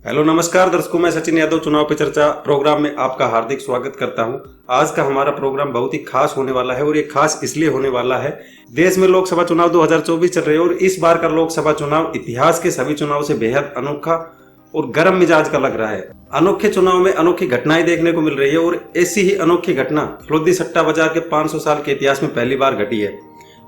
Hello नमस्कार दर्शकों, मैं सचिन यादव चुनाव पे चर्चा प्रोग्राम में आपका हार्दिक स्वागत करता हूं। आज का हमारा प्रोग्राम बहुत ही खास होने वाला है और ये खास इसलिए होने वाला है, देश में लोकसभा चुनाव 2024 चल रहे हैं और इस बार का लोकसभा चुनाव इतिहास के सभी चुनाव से बेहद अनोखा और गर्म मिजाज का लग रहा है। अनोखे चुनाव में अनोखी घटनाएं देखने को मिल रही है और ऐसी ही अनोखी घटना फलोदी सट्टा बाजार के 500 साल के इतिहास में पहली बार घटी है।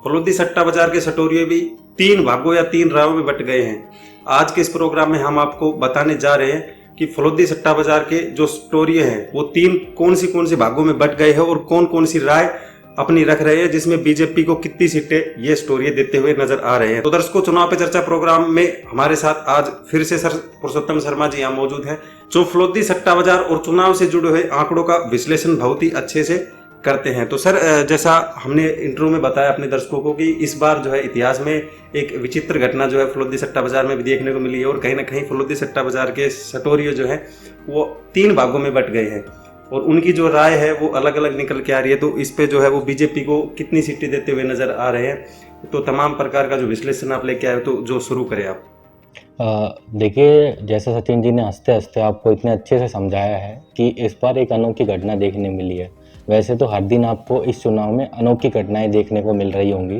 फलोदी सट्टा बाजार के सटोरिये भी 3 भागों या 3 रायों में बट गए हैं। आज के इस प्रोग्राम में हम आपको बताने जा रहे हैं कि फलोदी सट्टा बाजार के जो सटोरिये हैं वो 3 कौन सी भागों में बट गए हैं और कौन सी राय अपनी रख रहे हैं, जिसमें बीजेपी को कितनी सीटें ये स्टोरी देते हुए नजर आ रहे हैं। तो दर्शकों, चुनाव पे चर्चा प्रोग्राम में हमारे साथ आज फिर से सर पुरुषोत्तम शर्मा जी यहाँ मौजूद हैं, जो फलोदी सट्टा बाजार और चुनाव से जुड़े हुए आंकड़ों का विश्लेषण बहुत ही अच्छे से करते हैं। तो सर, जैसा हमने इंट्रो में बताया अपने दर्शकों को कि इस बार जो है इतिहास में एक विचित्र घटना जो है फलोदी सट्टा बाजार में भी देखने को मिली है और कहीं ना कहीं फलोदी सट्टा बाजार के सटोरिये जो है वो 3 भागों में बट गए हैं और उनकी जो राय है वो अलग अलग निकल के आ रही है। तो इस पे जो है वो बीजेपी को कितनी सीटें देते हुए नजर आ रहे हैं, तो तमाम प्रकार का जो विश्लेषण आप लेके आए, तो जो शुरू करें आप। देखिए, जैसा सचिन जी ने हंसते हंसते आपको इतने अच्छे से समझाया है कि इस बार एक अनोखी घटना देखने मिली है। वैसे तो हर दिन आपको इस चुनाव में अनोखी घटनाएं देखने को मिल रही होंगी,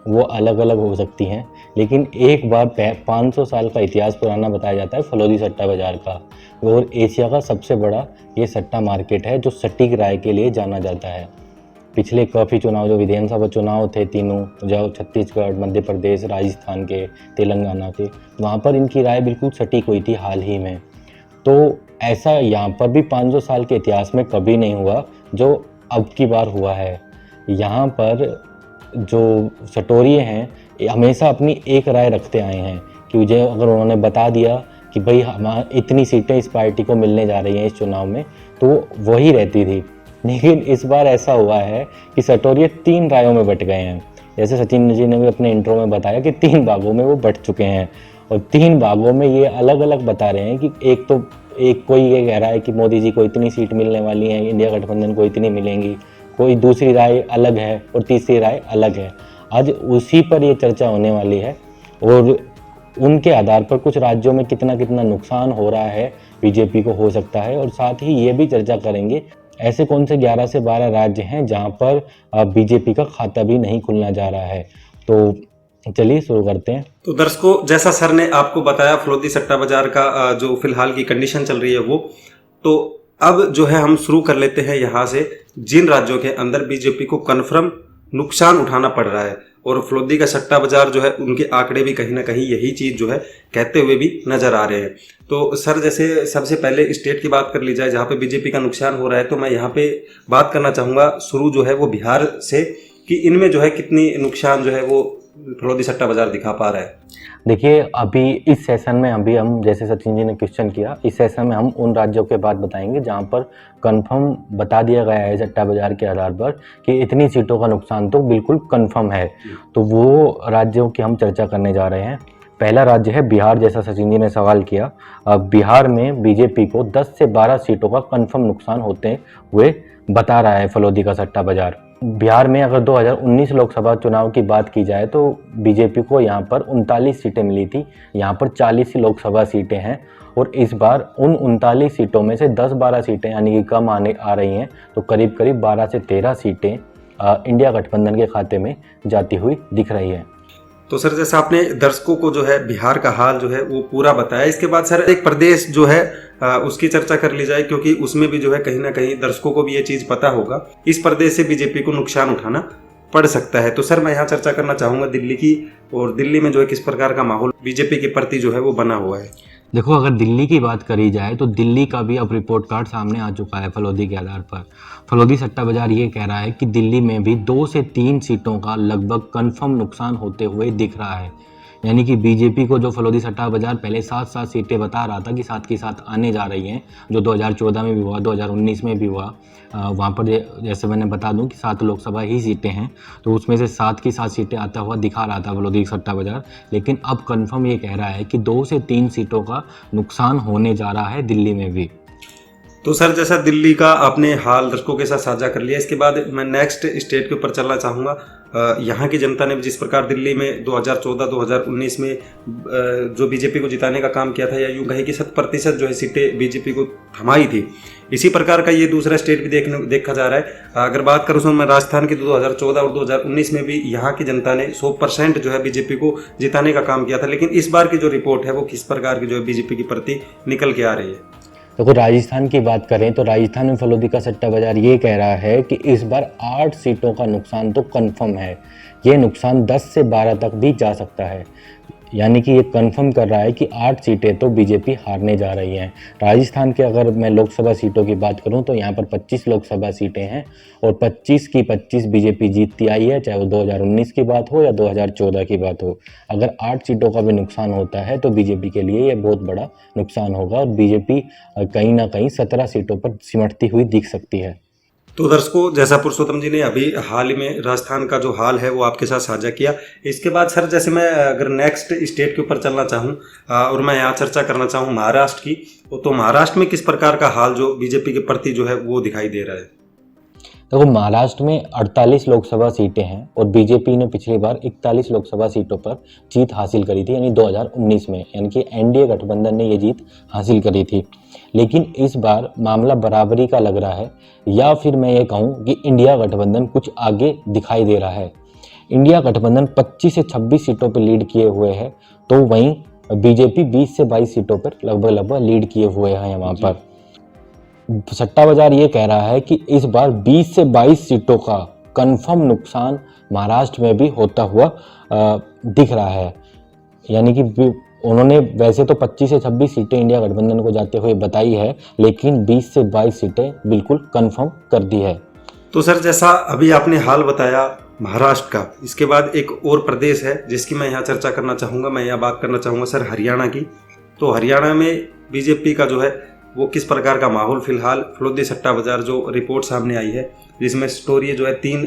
वो अलग अलग हो सकती हैं, लेकिन एक बार 500 साल का इतिहास पुराना बताया जाता है फलोदी सट्टा बाज़ार का। और एशिया का सबसे बड़ा ये सट्टा मार्केट है जो सटीक राय के लिए जाना जाता है। पिछले काफ़ी चुनाव, जो विधानसभा चुनाव थे तीनों, जो छत्तीसगढ़, मध्य प्रदेश, राजस्थान के, तेलंगाना के, वहाँ पर इनकी राय बिल्कुल सटीक हुई थी हाल ही में। तो ऐसा यहाँ पर भी 500 साल के इतिहास में कभी नहीं हुआ जो अब की बार हुआ है। यहाँ पर जो सटोरिये हैं हमेशा अपनी एक राय रखते आए हैं कि मुझे अगर उन्होंने बता दिया कि भाई हमारा इतनी सीटें इस पार्टी को मिलने जा रही हैं इस चुनाव में, तो वही रहती थी। लेकिन इस बार ऐसा हुआ है कि सटोरिये 3 रायों में बट गए हैं। जैसे सचिन जी ने भी अपने इंट्रो में बताया कि 3 भागों में वो बट चुके हैं और 3 भागों में ये अलग अलग बता रहे हैं कि एक कोई ये कह रहा है कि मोदी जी को इतनी सीट मिलने वाली है, इंडिया गठबंधन को इतनी मिलेंगी, कोई दूसरी राय अलग है और तीसरी राय अलग है। आज उसी पर ये चर्चा होने वाली है और उनके आधार पर कुछ राज्यों में कितना कितना नुकसान हो रहा है बीजेपी को हो सकता है, और साथ ही ये भी चर्चा करेंगे ऐसे कौन से 11 से 12 राज्य हैं जहाँ पर बीजेपी का खाता भी नहीं खुलना जा रहा है। तो चलिए शुरू करते हैं। तो दर्शकों, जैसा सर ने आपको बताया फलोदी सट्टा बाजार का जो फिलहाल की कंडीशन चल रही है वो, तो अब जो है हम शुरू कर लेते हैं यहाँ से जिन राज्यों के अंदर बीजेपी को कन्फर्म नुकसान उठाना पड़ रहा है और फलोदी का सट्टा बाजार जो है उनके आंकड़े भी कहीं ना कहीं यही चीज जो है कहते हुए भी नजर आ रहे हैं। तो सर, जैसे सबसे पहले स्टेट की बात कर ली जाए जहाँ पे बीजेपी का नुकसान हो रहा है, तो मैं यहाँ पे बात करना चाहूंगा शुरू जो है वो बिहार से, कि इनमें जो है कितनी नुकसान जो है वो फलोदी सट्टा बाजार दिखा पा रहा है। देखिए, अभी इस सेशन में हम जैसे सचिन जी ने क्वेश्चन किया, इस सेशन में हम उन राज्यों के बात बताएंगे जहां पर कंफर्म बता दिया गया है सट्टा बाजार के आधार पर कि इतनी सीटों का नुकसान तो बिल्कुल कंफर्म है। तो वो राज्यों की हम चर्चा करने जा रहे हैं। पहला राज्य है बिहार, जैसा सचिन जी ने सवाल किया। बिहार में बीजेपी को 10 से 12 सीटों का कंफर्म नुकसान होते हुए बता रहा है फलोदी का सट्टा बाजार। बिहार में अगर 2019 लोकसभा चुनाव की बात की जाए तो बीजेपी को यहाँ पर 39 सीटें मिली थी, यहाँ पर 40 ही लोकसभा सीटें हैं और इस बार उन 39 सीटों में से 10-12 सीटें यानी कि कम आ रही हैं, तो करीब 12 से 13 सीटें इंडिया गठबंधन के खाते में जाती हुई दिख रही है। तो सर, जैसा आपने दर्शकों को जो है बिहार का हाल जो है वो पूरा बताया, इसके बाद सर एक प्रदेश जो है उसकी चर्चा कर ली जाए, क्योंकि उसमें भी जो है कहीं ना कहीं दर्शकों को भी ये चीज पता होगा, इस प्रदेश से बीजेपी को नुकसान उठाना पड़ सकता है। तो सर, मैं यहाँ चर्चा करना चाहूंगा दिल्ली की, और दिल्ली में जो है किस प्रकार का माहौल बीजेपी के प्रति जो है वो बना हुआ है। देखो, अगर दिल्ली की बात करी जाए तो दिल्ली का भी अब रिपोर्ट कार्ड सामने आ चुका है फलोदी के आधार पर। फलोदी सट्टा बाजार ये कह रहा है कि दिल्ली में भी 2 से 3 सीटों का लगभग कंफर्म नुकसान होते हुए दिख रहा है। यानी कि बीजेपी को जो फलोदी सट्टा बाजार पहले 7 सीटें बता रहा था कि 7 की 7 आने जा रही हैं, जो 2014 में भी हुआ, 2019 में भी हुआ, वहाँ पर जैसे मैंने बता दूं कि 7 लोकसभा ही सीटें हैं, तो उसमें से 7 की 7 सीटें आता हुआ दिखा रहा था फलोदी सट्टा बाजार। लेकिन अब कंफर्म ये कह रहा है कि 2 से 3 सीटों का नुकसान होने जा रहा है दिल्ली में भी। तो सर जैसा दिल्ली का आपने हाल दर्शकों के साथ साझा कर लिया, इसके बाद मैं नेक्स्ट स्टेट के ऊपर चलना चाहूँगा। यहाँ की जनता ने जिस प्रकार दिल्ली में 2014-2019 में जो बीजेपी को जिताने का काम किया था, या यूँ कहे कि 100% जो है सीटें बीजेपी को थमाई थी, इसी प्रकार का ये दूसरा स्टेट भी देखा जा रहा है। अगर बात करूँ मैं राजस्थान की, 2014 और 2019 में भी यहाँ की जनता ने 100% जो है बीजेपी को जिताने का काम किया था। लेकिन इस बार की जो रिपोर्ट है वो किस प्रकार की जो है बीजेपी की प्रति निकल के आ रही है? देखो, राजस्थान की बात करें तो राजस्थान में फलोदी का सट्टा बाजार ये कह रहा है कि इस बार 8 सीटों का नुकसान तो कंफर्म है। ये नुकसान 10 से 12 तक भी जा सकता है, यानी कि ये कंफर्म कर रहा है कि 8 सीटें तो बीजेपी हारने जा रही हैं। राजस्थान के अगर मैं लोकसभा सीटों की बात करूं तो यहाँ पर 25 लोकसभा सीटें हैं और 25 की 25 बीजेपी जीतती आई है, चाहे वो 2019 की बात हो या 2014 की बात हो। अगर 8 सीटों का भी नुकसान होता है तो बीजेपी के लिए ये बहुत बड़ा नुकसान होगा और बीजेपी कहीं ना कहीं 17 सीटों पर सिमटती हुई दिख सकती है। तो दर्शकों, जैसा पुरुषोत्तम जी ने अभी हाल ही में राजस्थान का जो हाल है वो आपके साथ साझा किया, इसके बाद सर जैसे मैं अगर नेक्स्ट स्टेट के ऊपर चलना चाहूँ और मैं यहाँ चर्चा करना चाहूँ महाराष्ट्र की, तो महाराष्ट्र में किस प्रकार का हाल जो बीजेपी के प्रति जो है वो दिखाई दे रहा है? देखो, महाराष्ट्र में 48 लोकसभा सीटें हैं और बीजेपी ने पिछली बार 41 लोकसभा सीटों पर जीत हासिल करी थी, यानी 2019 में, यानी कि एनडीए गठबंधन ने ये जीत हासिल करी थी। लेकिन इस बार मामला बराबरी का लग रहा है, या फिर मैं ये कहूँ कि इंडिया गठबंधन कुछ आगे दिखाई दे रहा है। इंडिया गठबंधन 25 से 26 सीटों पर लीड किए हुए है, तो वहीं बीजेपी 20 से 22 सीटों पर लगभग लीड किए हुए हैं। वहाँ पर सट्टा बाजार ये कह रहा है कि इस बार 20 से 22 सीटों का कंफर्म नुकसान महाराष्ट्र में भी होता हुआ दिख रहा है। यानी कि उन्होंने वैसे तो 25 से 26 सीटें इंडिया गठबंधन को जाते हुए बताई है, लेकिन 20 से 22 सीटें बिल्कुल कंफर्म कर दी है। तो सर जैसा अभी आपने हाल बताया महाराष्ट्र का, इसके बाद एक और प्रदेश है जिसकी मैं यहाँ चर्चा करना चाहूँगा। मैं यहाँ बात करना चाहूँगा सर हरियाणा की। तो हरियाणा में बीजेपी का जो है वो किस प्रकार का माहौल फिलहाल फलोदी सट्टा बाजार जो रिपोर्ट सामने आई है, जिसमें स्टोरी जो है 3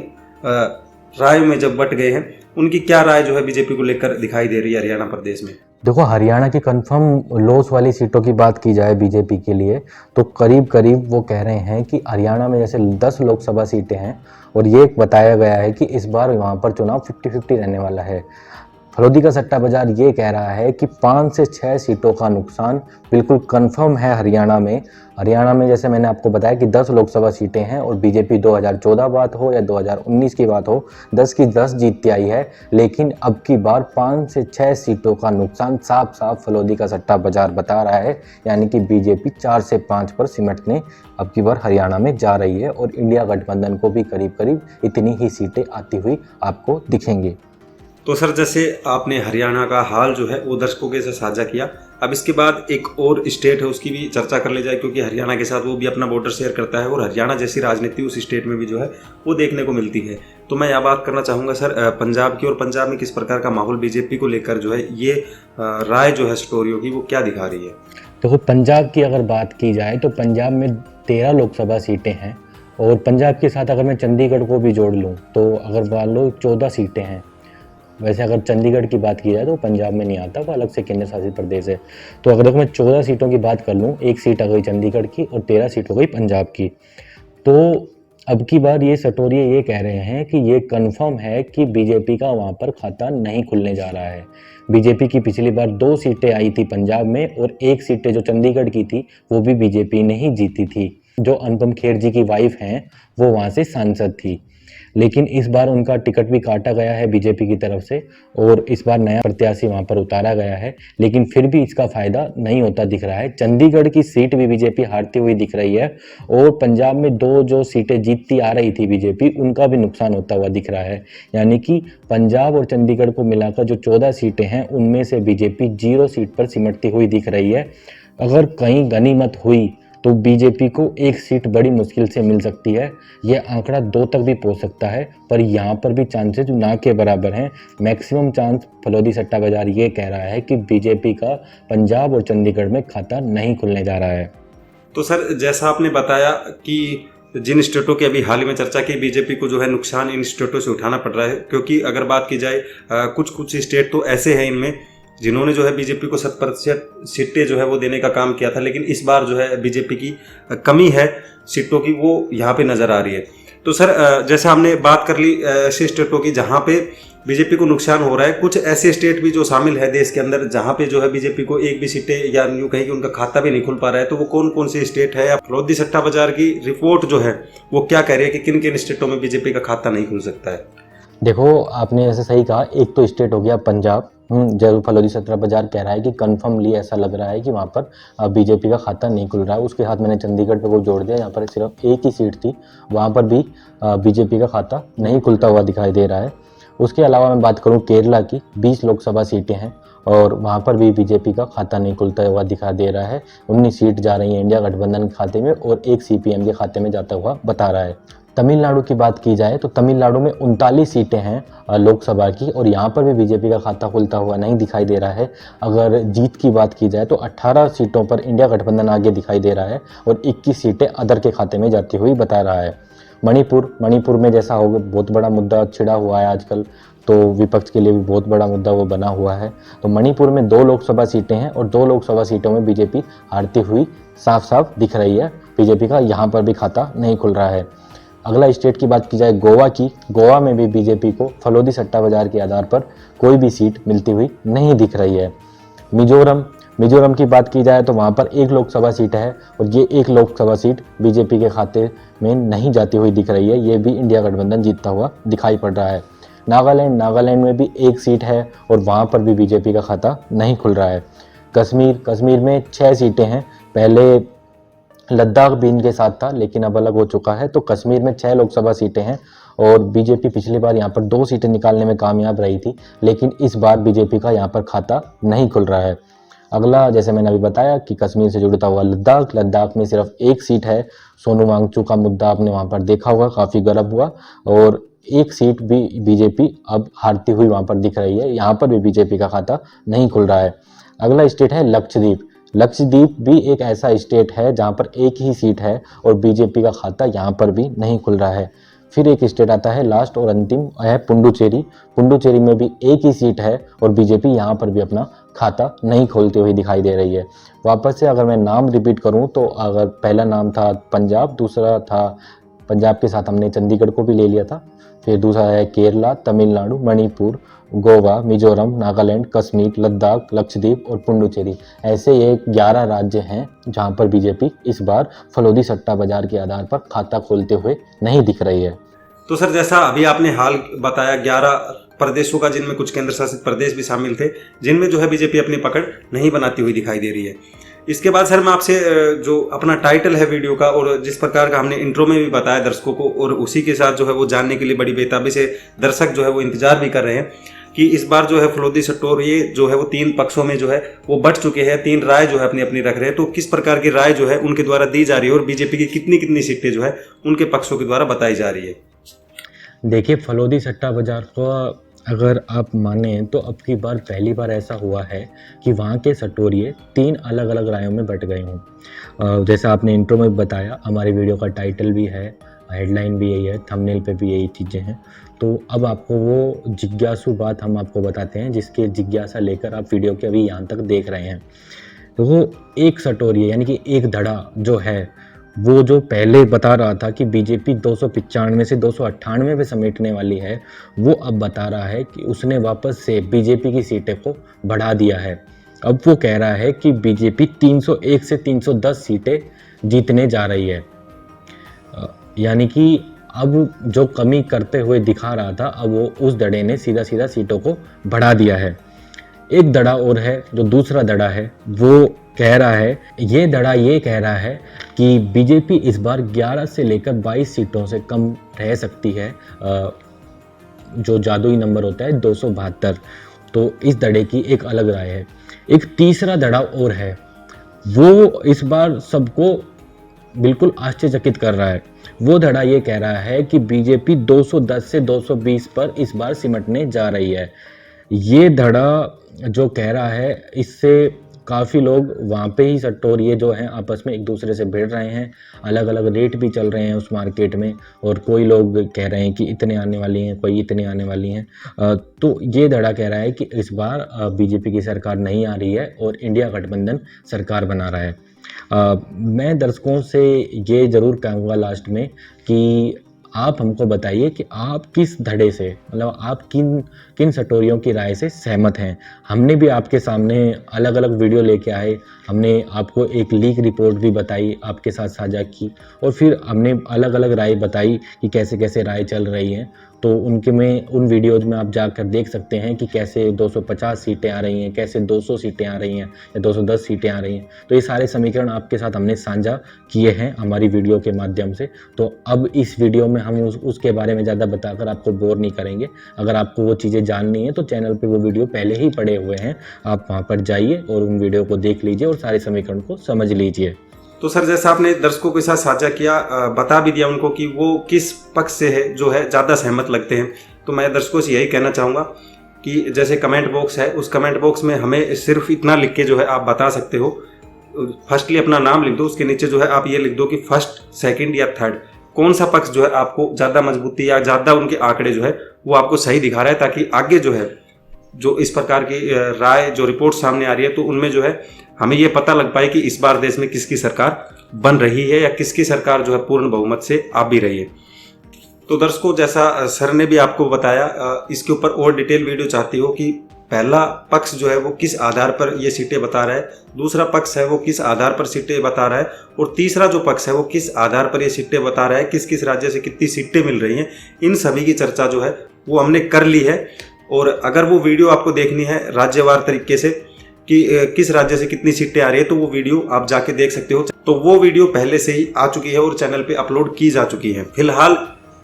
राय में जब बट गए हैं, उनकी क्या राय जो है बीजेपी को लेकर दिखाई दे रही है हरियाणा प्रदेश में? देखो, हरियाणा की कंफर्म लॉस वाली सीटों की बात की जाए बीजेपी के लिए तो करीब करीब वो कह रहे हैं कि हरियाणा में जैसे 10 लोकसभा सीटें हैं और ये बताया गया है कि इस बार वहाँ पर चुनाव 50-50 रहने वाला है। फलोदी का सट्टा बाजार ये कह रहा है कि 5 से 6 सीटों का नुकसान बिल्कुल कंफर्म है हरियाणा में। हरियाणा में जैसे मैंने आपको बताया कि 10 लोकसभा सीटें हैं और बीजेपी 2014 बात हो या 2019 की बात हो, 10 की 10 जीतती आई है। लेकिन अब की बार 5 से 6 सीटों का नुकसान साफ साफ फलोदी का सट्टा बाजार बता रहा है, यानी कि बीजेपी 4 से 5 पर सिमटने अब की बार हरियाणा में जा रही है और इंडिया गठबंधन को भी करीब करीब इतनी ही सीटें आती हुई आपको दिखेंगी। तो सर जैसे आपने हरियाणा का हाल जो है वो दर्शकों के साथ साझा किया, अब इसके बाद एक और स्टेट है उसकी भी चर्चा कर ली जाए, क्योंकि हरियाणा के साथ वो भी अपना बॉर्डर शेयर करता है और हरियाणा जैसी राजनीति उस स्टेट में भी जो है वो देखने को मिलती है। तो मैं यहाँ बात करना चाहूँगा सर पंजाब की, और पंजाब में किस प्रकार का माहौल बीजेपी को लेकर जो है ये राय जो है स्टोरियों की वो क्या दिखा रही है? देखो, पंजाब की अगर बात की जाए तो पंजाब में 13 लोकसभा सीटें हैं और पंजाब के साथ अगर मैं चंडीगढ़ को भी जोड़ लूँ तो अगर मान लो 14 सीटें हैं। वैसे अगर चंडीगढ़ की बात की जाए तो पंजाब में नहीं आता, वो अलग से केंद्र शासित प्रदेश है। तो अगर देखो मैं 14 सीटों की बात कर लूँ, 1 सीट आ गई चंडीगढ़ की और 13 सीट हो गई पंजाब की, तो अब की बार ये सटोरिये ये कह रहे हैं कि ये कंफर्म है कि बीजेपी का वहाँ पर खाता नहीं खुलने जा रहा है। बीजेपी की पिछली बार 2 सीटें आई थी पंजाब में और 1 सीटें जो चंडीगढ़ की थी वो भी बीजेपी ने ही जीती थी। जो अनुपम खेर जी की वाइफ हैं वो वहाँ से सांसद थी, लेकिन इस बार उनका टिकट भी काटा गया है बीजेपी की तरफ से और इस बार नया प्रत्याशी वहां पर उतारा गया है, लेकिन फिर भी इसका फायदा नहीं होता दिख रहा है। चंडीगढ़ की सीट भी बीजेपी हारती हुई दिख रही है और पंजाब में 2 जो सीटें जीतती आ रही थी बीजेपी, उनका भी नुकसान होता हुआ दिख रहा है। यानी कि पंजाब और चंडीगढ़ को मिलाकर जो 14 सीटें हैं उनमें से बीजेपी 0 सीट पर सिमटती हुई दिख रही है। अगर कहीं गनीमत हुई तो बीजेपी को 1 सीट बड़ी मुश्किल से मिल सकती है। यह आंकड़ा 2 तक भी पहुंच सकता है, पर यहाँ पर भी चांसेस ना के बराबर हैं। मैक्सिमम चांस फलोदी सट्टा बाजार ये कह रहा है कि बीजेपी का पंजाब और चंडीगढ़ में खाता नहीं खुलने जा रहा है। तो सर जैसा आपने बताया कि जिन स्टेटों की अभी हाल ही में चर्चा की, बीजेपी को जो है नुकसान इन स्टेटों से उठाना पड़ रहा है, क्योंकि अगर बात की जाए कुछ स्टेट तो ऐसे हैं इनमें जिन्होंने जो है बीजेपी को 100% सीटें जो है वो देने का काम किया था, लेकिन इस बार जो है बीजेपी की कमी है सीटों की, वो यहाँ पे नज़र आ रही है। तो सर जैसे हमने बात कर ली ऐसे स्टेटों की जहाँ पे बीजेपी को नुकसान हो रहा है, कुछ ऐसे स्टेट भी जो शामिल है देश के अंदर जहाँ पे जो है बीजेपी को एक भी सीटें या यूँ कहीं कि उनका खाता भी नहीं खुल पा रहा है, तो वो कौन कौन से स्टेट है? या फलोदी सट्टा बाजार की रिपोर्ट जो है वो क्या कह रही है कि किन किन स्टेटों में बीजेपी का खाता नहीं खुल सकता है? देखो, आपने ऐसे सही कहा, एक तो स्टेट हो गया पंजाब, जो फलोदी सट्टा बाजार कह रहा है कि कन्फर्मली ऐसा लग रहा है कि वहाँ पर बीजेपी का खाता नहीं खुल रहा है। उसके साथ मैंने चंडीगढ़ पे वो जोड़ दिया, यहाँ पर सिर्फ एक ही सीट थी, वहाँ पर भी बीजेपी का खाता नहीं खुलता हुआ दिखाई दे रहा है। उसके अलावा मैं बात करूँ केरला की, 20 लोकसभा सीटें हैं और वहाँ पर भी बीजेपी का खाता नहीं खुलता हुआ दिखाई दे रहा है। 19 सीट जा रही है इंडिया गठबंधन के खाते में और एक सीपीएम के खाते में जाता हुआ बता रहा है। तमिलनाडु की बात की जाए तो तमिलनाडु में 39 सीटें हैं लोकसभा की और यहाँ पर भी बीजेपी का खाता खुलता हुआ नहीं दिखाई दे रहा है। अगर जीत की बात की जाए तो 18 सीटों पर इंडिया गठबंधन आगे दिखाई दे रहा है और 21 सीटें अदर के खाते में जाती हुई बता रहा है। मणिपुर में जैसा होगा बहुत बड़ा मुद्दा छिड़ा हुआ है आजकल, तो विपक्ष के लिए भी बहुत बड़ा मुद्दा वो बना हुआ है। तो मणिपुर में 2 लोकसभा सीटें हैं और 2 लोकसभा सीटों में बीजेपी हारती हुई साफ साफ दिख रही है। बीजेपी का यहाँ पर भी खाता नहीं खुल रहा है। अगला स्टेट की बात की जाए गोवा की, गोवा में भी बीजेपी को फलोदी सट्टा बाजार के आधार पर कोई भी सीट मिलती हुई नहीं दिख रही है। मिजोरम की बात की जाए तो वहाँ पर 1 लोकसभा सीट है और ये 1 लोकसभा सीट बीजेपी के खाते में नहीं जाती हुई दिख रही है, ये भी इंडिया गठबंधन जीतता हुआ दिखाई पड़ रहा है। नागालैंड में भी 1 सीट है और वहाँ पर भी बीजेपी का खाता नहीं खुल रहा है। कश्मीर में 6 सीटें हैं, पहले लद्दाख भी इनके साथ था लेकिन अब अलग हो चुका है। तो कश्मीर में 6 लोकसभा सीटें हैं और बीजेपी पिछली बार यहाँ पर 2 सीटें निकालने में कामयाब रही थी, लेकिन इस बार बीजेपी का यहाँ पर खाता नहीं खुल रहा है। अगला, जैसे मैंने अभी बताया कि कश्मीर से जुड़ता हुआ लद्दाख में सिर्फ 1 सीट है। सोनू वांगचुक का मुद्दा आपने वहाँ पर देखा होगा, काफ़ी गर्म हुआ और 1 सीट भी बीजेपी अब हारती हुई वहाँ पर दिख रही है। यहाँ पर भी बीजेपी का खाता नहीं खुल रहा है। अगला स्टेट है लक्षद्वीप भी एक ऐसा स्टेट है जहाँ पर 1 ही सीट है और बीजेपी का खाता यहाँ पर भी नहीं खुल रहा है। फिर एक स्टेट आता है लास्ट और अंतिम है पुडुचेरी में भी 1 ही सीट है और बीजेपी यहाँ पर भी अपना खाता नहीं खोलती हुई दिखाई दे रही है। वापस से अगर मैं नाम रिपीट करूँ तो अगर पहला नाम था पंजाब, दूसरा था पंजाब के साथ हमने चंडीगढ़ को भी ले लिया था, फिर दूसरा है केरला, तमिलनाडु, मणिपुर, गोवा, मिजोरम, नागालैंड, कश्मीर, लद्दाख, लक्षद्वीप और पुडुचेरी। ऐसे ये 11 राज्य हैं जहां पर बीजेपी इस बार फलोदी सट्टा बाजार के आधार पर खाता खोलते हुए नहीं दिख रही है। तो सर जैसा अभी आपने हाल बताया 11 प्रदेशों का, जिनमें कुछ केंद्र शासित प्रदेश भी शामिल थे, जिनमें जो है बीजेपी अपनी पकड़ नहीं बनाती हुई दिखाई दे रही है। इसके बाद सर मैं आपसे जो अपना टाइटल है वीडियो का और जिस प्रकार का हमने इंट्रो में भी बताया दर्शकों को, और उसी के साथ जो है वो जानने के लिए बड़ी बेताबी से दर्शक जो है वो इंतजार भी कर रहे हैं कि इस बार जो है फलोदी सट्टोर ये जो है वो 3 पक्षों में जो है वो बट चुके हैं, 3 राय जो है अपनी अपनी रख रहे हैं। तो किस प्रकार की राय जो है उनके द्वारा दी जा रही है और बीजेपी की कितनी कितनी सीटें जो है उनके पक्षों के द्वारा बताई जा रही है? देखिए, फलोदी सट्टा बाजार को अगर आप माने तो अब की बार पहली बार ऐसा हुआ है कि वहाँ के सट्टोरिये 3 अलग अलग रायों में बट गए हों। जैसा आपने इंट्रो में बताया, हमारी वीडियो का टाइटल भी है, हेडलाइन भी यही है, थंबनेल पे भी यही चीज़ें हैं। तो अब आपको वो जिज्ञासु बात हम आपको बताते हैं जिसके जिज्ञासा लेकर आप वीडियो के अभी यहाँ तक देख रहे हैं। तो वो एक सट्टोरिये यानी कि एक धड़ा जो है वो जो पहले बता रहा था कि बीजेपी 295 से 298 पे समेटने वाली है, वो अब बता रहा है कि उसने वापस से बीजेपी की सीटें को बढ़ा दिया है। अब वो कह रहा है कि बीजेपी 301 से 310 सीटें जीतने जा रही है। यानी कि अब जो कमी करते हुए दिखा रहा था, अब वो उस धड़े ने सीधा सीधा सीटों को बढ़ा दिया है। एक धड़ा और है, जो दूसरा धड़ा है, वो कह रहा है, ये धड़ा ये कह रहा है कि बीजेपी इस बार 11 से लेकर 22 सीटों से कम रह सकती है, जो जादुई नंबर होता है 272। तो इस धड़े की एक अलग राय है। एक तीसरा धड़ा और है, वो इस बार सबको बिल्कुल आश्चर्यचकित कर रहा है। वो धड़ा ये कह रहा है कि बीजेपी 210 से 220 पर इस बार सिमटने जा रही है। ये धड़ा जो कह रहा है, इससे काफ़ी लोग वहाँ पे ही सट्टोरिये जो हैं आपस में एक दूसरे से भिड़ रहे हैं, अलग अलग रेट भी चल रहे हैं उस मार्केट में, और कोई लोग कह रहे हैं कि इतने आने वाली हैं, कोई इतने आने वाली हैं। तो ये धड़ा कह रहा है कि इस बार बीजेपी की सरकार नहीं आ रही है और इंडिया गठबंधन सरकार बना रहा है। मैं दर्शकों से ये ज़रूर कहूँगा लास्ट में कि आप हमको बताइए कि आप किस धड़े से, मतलब आप किन किन सटोरियों की राय से सहमत हैं। हमने भी आपके सामने अलग अलग वीडियो लेके आए, हमने आपको एक लीक रिपोर्ट भी बताई, आपके साथ साझा की, और फिर हमने अलग अलग राय बताई कि कैसे कैसे राय चल रही हैं। तो उन वीडियोज़ में आप जाकर देख सकते हैं कि कैसे 250 सीटें आ रही हैं, कैसे 200 सीटें आ रही हैं या 210 सीटें आ रही हैं। तो ये सारे समीकरण आपके साथ हमने साझा किए हैं हमारी वीडियो के माध्यम से। तो अब इस वीडियो में हम उसके बारे में ज़्यादा बताकर आपको बोर नहीं करेंगे। अगर आपको वो चीज़ें जाननी है तो चैनल पे वो वीडियो पहले ही पड़े हुए हैं, आप वहाँ पर जाइए और उन वीडियो को देख लीजिए और सारे समीकरण को समझ लीजिए। तो सर, जैसा आपने दर्शकों के साथ साझा किया, बता भी दिया उनको कि वो किस पक्ष से है जो है ज़्यादा सहमत लगते हैं, तो मैं दर्शकों से यही कहना चाहूँगा कि जैसे कमेंट बॉक्स है, उस कमेंट बॉक्स में हमें सिर्फ इतना लिख के जो है आप बता सकते हो। फर्स्टली अपना नाम लिख दो, उसके नीचे जो है आप ये लिख दो कि फर्स्ट, सेकंड या थर्ड कौन सा पक्ष जो है आपको ज़्यादा मजबूती या ज़्यादा उनके आंकड़े जो है वो आपको सही दिखा रहा है, ताकि आगे जो है जो इस प्रकार की राय जो रिपोर्ट सामने आ रही है तो उनमें जो है हमें ये पता लग पाए कि इस बार देश में किसकी सरकार बन रही है या किसकी सरकार जो है पूर्ण बहुमत से आ भी रही है। तो दर्शकों, जैसा सर ने भी आपको बताया, इसके ऊपर और डिटेल वीडियो चाहती हो कि पहला पक्ष जो है वो किस आधार पर ये सीटें बता रहा है, दूसरा पक्ष है वो किस आधार पर सीटें बता रहा है, और तीसरा जो पक्ष है वो किस आधार पर ये सीटें बता रहा है, किस किस राज्य से कितनी सीटें मिल रही हैं, इन सभी की चर्चा जो है वो हमने कर ली है। और अगर वो वीडियो आपको देखनी है राज्यवार तरीके से कि किस राज्य से कितनी सीटें आ रही है, तो वो वीडियो आप जाके देख सकते हो। तो वो वीडियो पहले से ही आ चुकी है और चैनल पे अपलोड की जा चुकी है। फिलहाल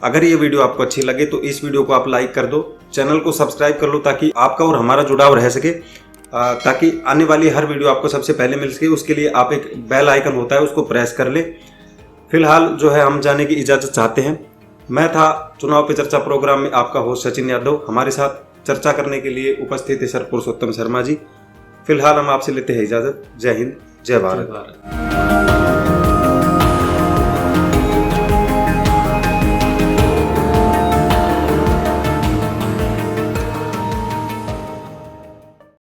अगर ये वीडियो आपको अच्छी लगे तो इस वीडियो को आप लाइक कर दो, चैनल को सब्सक्राइब कर लो, ताकि आपका और हमारा जुड़ाव रह सके, ताकि आने वाली हर वीडियो आपको सबसे पहले मिल सके। उसके लिए आप एक बेल आइकन होता है उसको प्रेस कर ले। फिलहाल जो है हम जाने की इजाज़त चाहते हैं। मैं था चुनाव पे चर्चा प्रोग्राम में आपका होस्ट सचिन यादव। हमारे साथ चर्चा करने के लिए उपस्थित है सर पुरुषोत्तम शर्मा जी। फिलहाल हम आपसे लेते हैं इजाज़त। जय हिंद, जय भारत।